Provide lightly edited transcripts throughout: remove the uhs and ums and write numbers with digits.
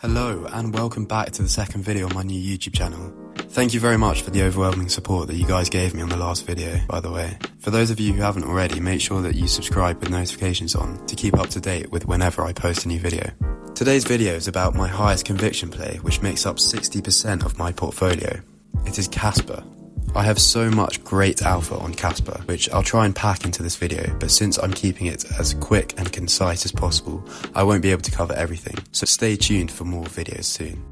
Hello and welcome back to the second video on my new YouTube channel. Thank you very much for the overwhelming support that you guys gave me on the last video, by the way. For those of you who haven't already, make sure that you subscribe with notifications on to keep up to date with whenever I post a new video. Today's video is about my highest conviction play, which makes up 60% of my portfolio. It is Kaspa. I have so much great alpha on Kaspa, which I'll try and pack into this video, but since I'm keeping it as quick and concise as possible, I won't be able to cover everything, so stay tuned for more videos soon.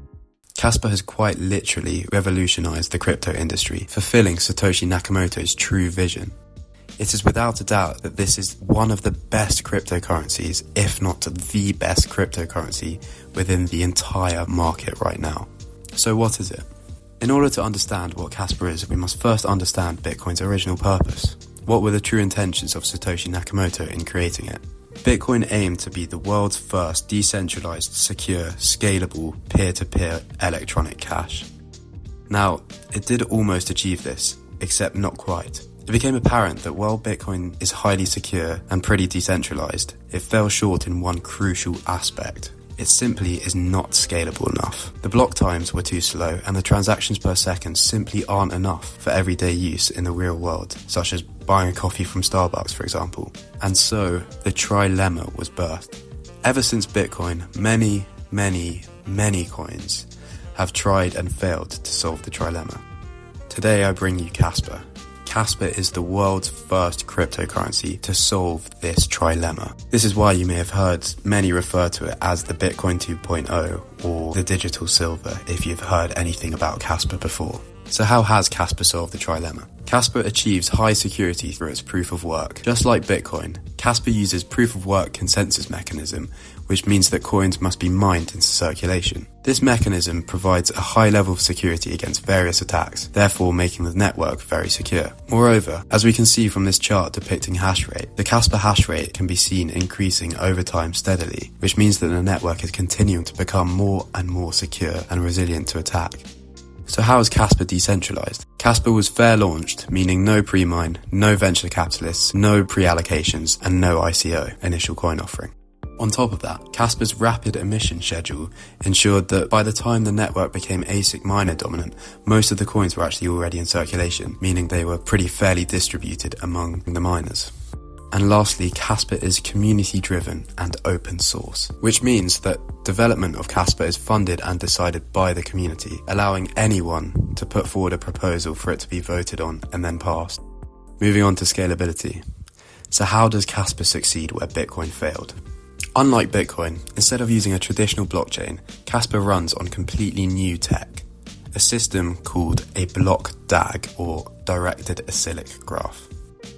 Kaspa has quite literally revolutionized the crypto industry, fulfilling Satoshi Nakamoto's true vision. It is without a doubt that this is one of the best cryptocurrencies, if not the best cryptocurrency, within the entire market right now. So what is it? In order to understand what Kaspa is, we must first understand Bitcoin's original purpose. What were the true intentions of Satoshi Nakamoto in creating it? Bitcoin aimed to be the world's first decentralized, secure, scalable, peer-to-peer electronic cash. Now, it did almost achieve this, except not quite. It became apparent that while Bitcoin is highly secure and pretty decentralized, it fell short in one crucial aspect. It simply is not scalable enough. The block times were too slow and the transactions per second simply aren't enough for everyday use in the real world, such as buying a coffee from Starbucks, for example. And so, the trilemma was birthed. Ever since Bitcoin, many coins have tried and failed to solve the trilemma. Today I bring you Kaspa. Kaspa is the world's first cryptocurrency to solve this trilemma. This is why you may have heard many refer to it as the Bitcoin 2.0 or the digital silver if you've heard anything about Kaspa before. So how has Kaspa solved the trilemma? Kaspa achieves high security through its proof of work. Just like Bitcoin, Kaspa uses proof of work consensus mechanism, which means that coins must be mined into circulation. This mechanism provides a high level of security against various attacks, therefore making the network very secure. Moreover, as we can see from this chart depicting hash rate, the Kaspa hash rate can be seen increasing over time steadily, which means that the network is continuing to become more and more secure and resilient to attack. So how is Kaspa decentralized? Kaspa was fair launched, meaning no pre-mine, no venture capitalists, no pre-allocations, and no ICO, initial coin offering. On top of that, Kaspa's rapid emission schedule ensured that by the time the network became ASIC miner dominant, most of the coins were actually already in circulation, meaning they were pretty fairly distributed among the miners. And lastly, Kaspa is community driven and open source, which means that development of Kaspa is funded and decided by the community, allowing anyone to put forward a proposal for it to be voted on and then passed. Moving on to scalability. So how does Kaspa succeed where Bitcoin failed? Unlike Bitcoin, instead of using a traditional blockchain, Kaspa runs on completely new tech, a system called a block DAG or directed acyclic graph.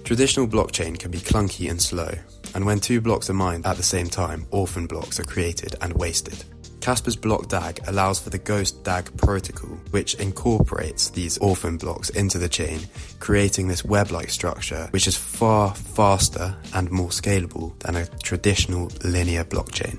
Traditional blockchain can be clunky and slow, and when two blocks are mined at the same time, orphan blocks are created and wasted. Kaspa's block DAG allows for the Ghost DAG protocol, which incorporates these orphan blocks into the chain, creating this web-like structure which is far faster and more scalable than a traditional linear blockchain.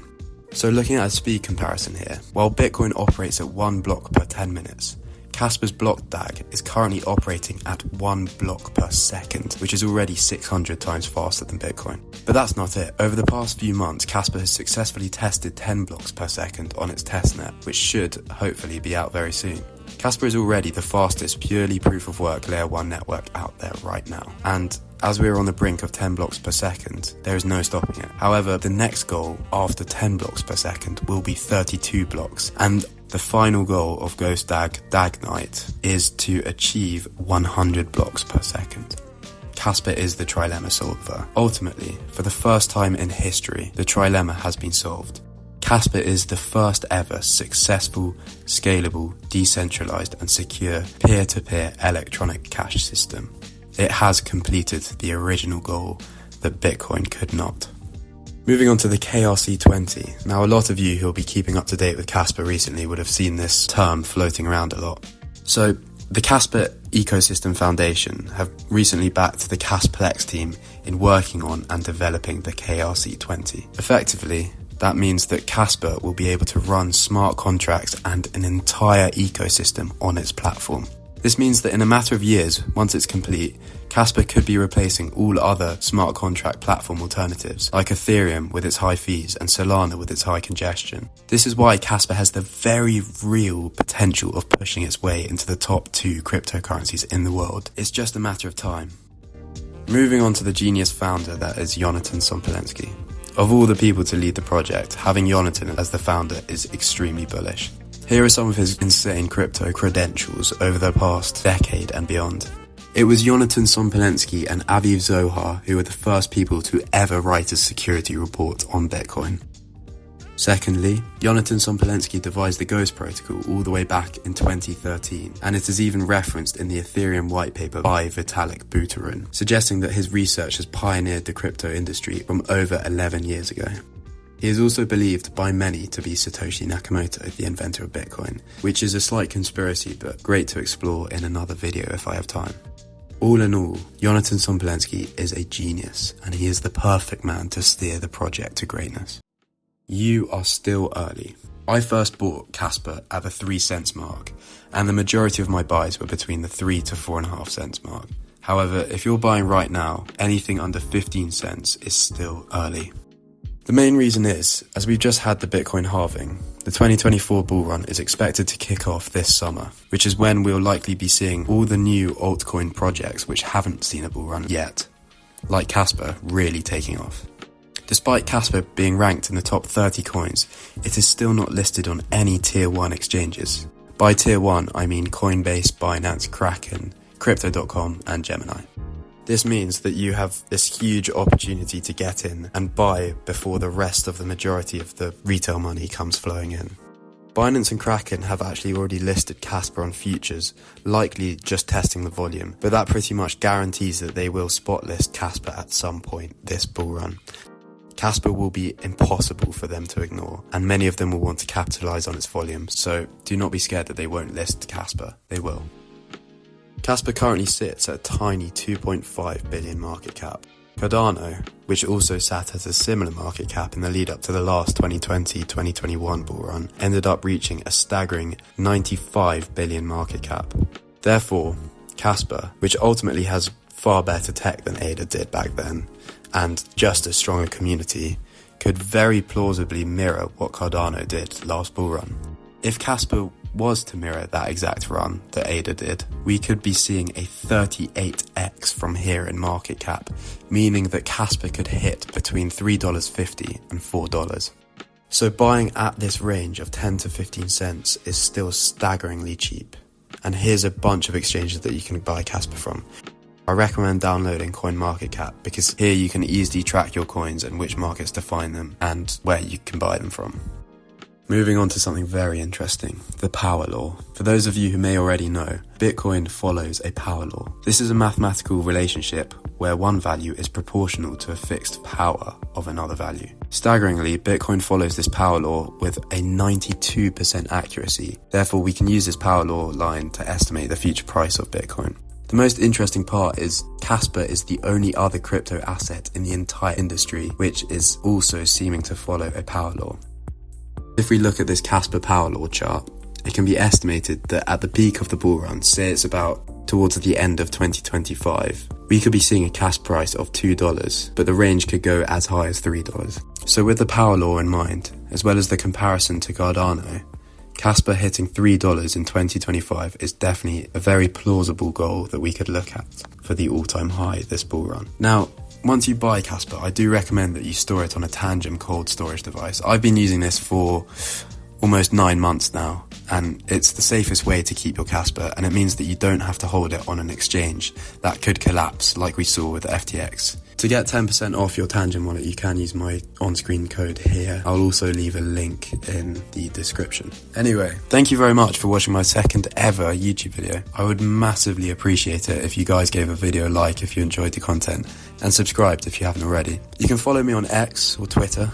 So looking at a speed comparison here, while Bitcoin operates at 1 block per 10 minutes, Kaspa's block DAG is currently operating at 1 block per second, which is already 600 times faster than Bitcoin. But that's not it. Over the past few months, Kaspa has successfully tested 10 blocks per second on its testnet, which should hopefully be out very soon. Kaspa is already the fastest purely proof of work layer 1 network out there right now. And as we are on the brink of 10 blocks per second, there is no stopping it. However, the next goal after 10 blocks per second will be 32 blocks. And the final goal of Ghost DAG Night is to achieve 100 blocks per second. Kaspa is the trilemma solver. Ultimately, for the first time in history, the trilemma has been solved. Kaspa is the first ever successful, scalable, decentralized and secure peer-to-peer electronic cash system. It has completed the original goal that Bitcoin could not. Moving on to the KRC20. Now, a lot of you who will be keeping up to date with Kaspa recently would have seen this term floating around a lot. So, the Kaspa Ecosystem Foundation have recently backed the Kasplex team in working on and developing the KRC20. Effectively, that means that Kaspa will be able to run smart contracts and an entire ecosystem on its platform. This means that in a matter of years, once it's complete, Kaspa could be replacing all other smart contract platform alternatives like Ethereum with its high fees and Solana with its high congestion. This is why Kaspa has the very real potential of pushing its way into the top 2 cryptocurrencies in the world. It's just a matter of time. Moving on to the genius founder that is Jonathan Sompolinsky. Of all the people to lead the project, having Jonathan as the founder is extremely bullish. Here are some of his insane crypto credentials over the past decade and beyond. It was Jonathan Sompolinsky and Aviv Zohar who were the first people to ever write a security report on Bitcoin. Secondly, Jonathan Sompolinsky devised the Ghost protocol all the way back in 2013, and it is even referenced in the Ethereum white paper by Vitalik Buterin, suggesting that his research has pioneered the crypto industry from over 11 years ago. He is also believed by many to be Satoshi Nakamoto, the inventor of Bitcoin, which is a slight conspiracy but great to explore in another video if I have time. All in all, Jonathan Sompolinsky is a genius, and he is the perfect man to steer the project to greatness. You are still early. I first bought Kaspa at the 3 cents mark, and the majority of my buys were between the 3 to 4.5 cents mark. However, if you're buying right now, anything under 15 cents is still early. The main reason is, as we've just had the Bitcoin halving, the 2024 bull run is expected to kick off this summer, which is when we'll likely be seeing all the new altcoin projects which haven't seen a bull run yet, like Kaspa, really taking off. Despite Kaspa being ranked in the top 30 coins, it is still not listed on any tier 1 exchanges. By tier 1, I mean Coinbase, Binance, Kraken, Crypto.com and Gemini. This means that you have this huge opportunity to get in and buy before the rest of the majority of the retail money comes flowing in. Binance and Kraken have actually already listed Kaspa on futures, likely just testing the volume, but that pretty much guarantees that they will spot list Kaspa at some point this bull run. Kaspa will be impossible for them to ignore, and many of them will want to capitalize on its volume, so do not be scared that they won't list Kaspa, they will. Kaspa currently sits at a tiny 2.5 billion market cap. Cardano, which also sat at a similar market cap in the lead up to the last 2020-2021 bull run, ended up reaching a staggering 95 billion market cap. Therefore, Kaspa, which ultimately has far better tech than ADA did back then, and just as strong a community, could very plausibly mirror what Cardano did last bull run. If Kaspa was to mirror that exact run that ADA did, we could be seeing a 38x from here in market cap, meaning that Kaspa could hit between $3.50 and $4. So buying at this range of 10 to 15 cents is still staggeringly cheap. And here's a bunch of exchanges that you can buy Kaspa from. I recommend downloading Coinmarketcap because here you can easily track your coins and which markets to find them and where you can buy them from. Moving on to something very interesting, the power law. For those of you who may already know, Bitcoin follows a power law. This is a mathematical relationship where one value is proportional to a fixed power of another value. Staggeringly, Bitcoin follows this power law with a 92% accuracy. Therefore, we can use this power law line to estimate the future price of Bitcoin. The most interesting part is Kaspa is the only other crypto asset in the entire industry which is also seeming to follow a power law. If we look at this Kaspa power law chart, it can be estimated that at the peak of the bull run, say it's about towards the end of 2025, we could be seeing a Kaspa price of $2, but the range could go as high as $3. So with the power law in mind, as well as the comparison to Cardano, Kaspa hitting $3 in 2025 is definitely a very plausible goal that we could look at for the all-time high this bull run. Now, once you buy Kaspa, I do recommend that you store it on a Tangem cold storage device. I've been using this for almost 9 months now, and it's the safest way to keep your Kaspa, and it means that you don't have to hold it on an exchange that could collapse like we saw with FTX. To get 10% off your Tangem wallet, you can use my on-screen code here. I'll also leave a link in the description. Anyway, thank you very much for watching my second ever YouTube video. I would massively appreciate it if you guys gave a video a like if you enjoyed the content, and subscribed if you haven't already. You can follow me on X or Twitter,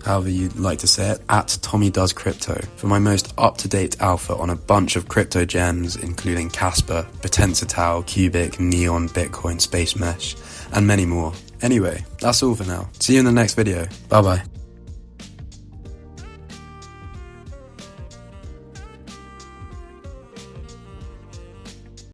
however you'd like to say it, at TommyDoesCrypto for my most up-to-date alpha on a bunch of crypto gems, including Kaspa, Potensitao, Cubic, Neon, Bitcoin, Space Mesh, and many more. Anyway, that's all for now. See you in the next video. Bye bye.